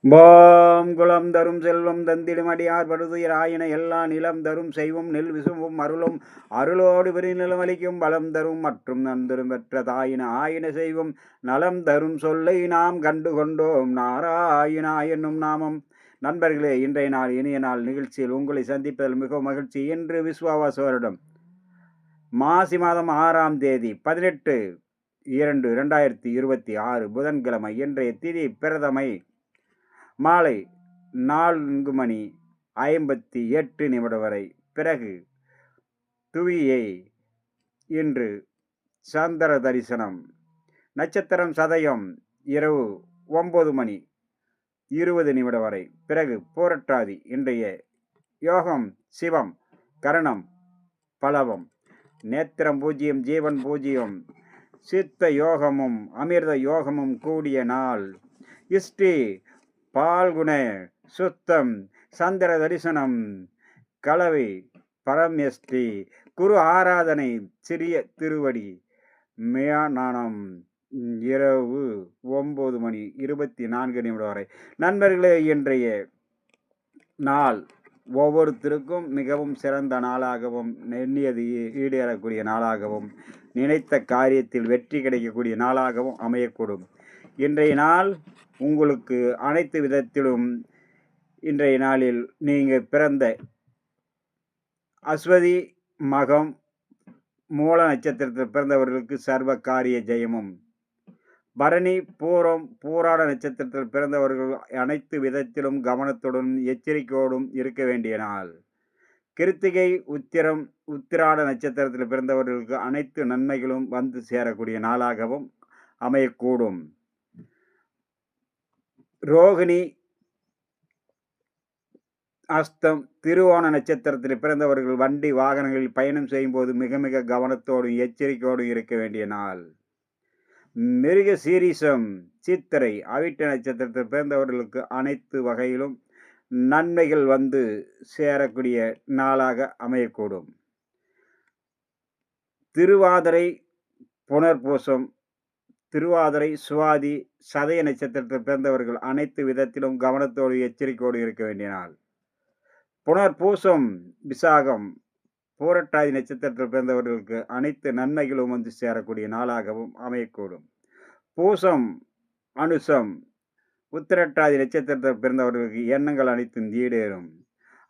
போம் குலம் தரும் செல்வம் தந்திடும் அடியார் படுதுயர் ஆயின எல்லா நிலம் தரும் செய்வும் நெல் விசும்பும் அருளும் அருளோடு பெருநிலம் அளிக்கும் பலம் தரும் மற்றும் நந்தரும் பெற்ற தாயின ஆயின செய்வும் நலம் தரும் சொல்லை நாம் கண்டு கொண்டோம் நாராயணா என்னும் நாமம். நண்பர்களே, இன்றைய நாள் இனிய நாள் நிகழ்ச்சியில் உங்களை சந்திப்பதில் மிகவும் மகிழ்ச்சி. இன்று விஸ்வாவாச வருடம் மாசி மாதம் 6ஆம் தேதி 18/2/2026 புதன்கிழமை. இன்றைய திதி பிரதமை மாலை 4:58 வரை. பிறகு துவியை. இன்று சந்திர தரிசனம். நட்சத்திரம் சதயம் இரவு 9:20 வரை. பிறகு பூரட்டாதி. இன்றைய யோகம் சிவம், கரணம் பலவம், நேத்திரம் பூஜ்யம், ஜீவன் பூஜ்யம், சித்த யோகமும் அமிர்த யோகமும் கூடிய நாள். இஷ்டி பால்குண சுத்தம், சந்திர தரிசனம், கலவை பரமஸ்ரீ, குரு ஆராதனை, சிறிய திருவடி மேயானம் இரவு 9:24 வரை. நண்பர்களே, இன்றைய நாள் ஒவ்வொருத்தருக்கும் மிகவும் சிறந்த நாளாகவும், எண்ணியது ஈடேறக்கூடிய நாளாகவும், நினைத்த காரியத்தில் வெற்றி கிடைக்கக்கூடிய நாளாகவும் அமையக்கூடும். இன்றைய நாள் உங்களுக்கு அனைத்து விதத்திலும் இன்றைய நாளில் நீங்கள் பிறந்த அஸ்வதி மகம் மூல நட்சத்திரத்தில் பிறந்தவர்களுக்கு சர்வ காரிய ஜெயமும், பரணி பூரம் பூராட நட்சத்திரத்தில் பிறந்தவர்கள் அனைத்து விதத்திலும் கவனத்துடன் எச்சரிக்கையோடும் இருக்க வேண்டிய நாள். கிருத்திகை உத்திரம் உத்திராட நட்சத்திரத்தில் பிறந்தவர்களுக்கு அனைத்து நன்மைகளும் வந்து சேரக்கூடிய நாளாகவும் அமையக்கூடும். ரோகிணி அஸ்தம் திருவோண நட்சத்திரத்தில் பிறந்தவர்கள் வண்டி வாகனங்களில் பயணம் செய்யும் போது மிக மிக கவனத்தோடும் எச்சரிக்கையோடும் இருக்க வேண்டிய நாள். மிருக சீரிசம் சித்திரை அவிட்ட நட்சத்திரத்தில் பிறந்தவர்களுக்கு அனைத்து வகையிலும் நன்மைகள் வந்து சேரக்கூடிய நாளாக அமையக்கூடும். திருவாதிரை புனர்பூசம் திருவாதிரை சுவாதி சதய நட்சத்திரத்தில் பிறந்தவர்கள் அனைத்து விதத்திலும் கவனத்தோடு எச்சரிக்கையோடு இருக்க வேண்டிய நாள். புனர்பூசம் விசாகம் பூரட்டாதி நட்சத்திரத்தில் பிறந்தவர்களுக்கு அனைத்து நன்மைகளும் வந்து சேரக்கூடிய நாளாகவும் அமையக்கூடும். பூசம் அனுசம் உத்திரட்டாதி நட்சத்திரத்தில் பிறந்தவர்களுக்கு எண்ணங்கள் அனைத்தும் ஈடேறும்.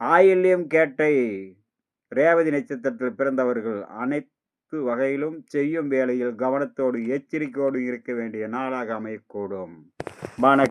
ஆயில்யம் கேட்டை ரேவதி நட்சத்திரத்தில் பிறந்தவர்கள் அனைத்து வகையிலும் செய்யும் வேளையில் கவனத்தோடு எச்சரிக்கையோடு இருக்க வேண்டிய நாளாக அமையக்கூடும். வணக்கம்.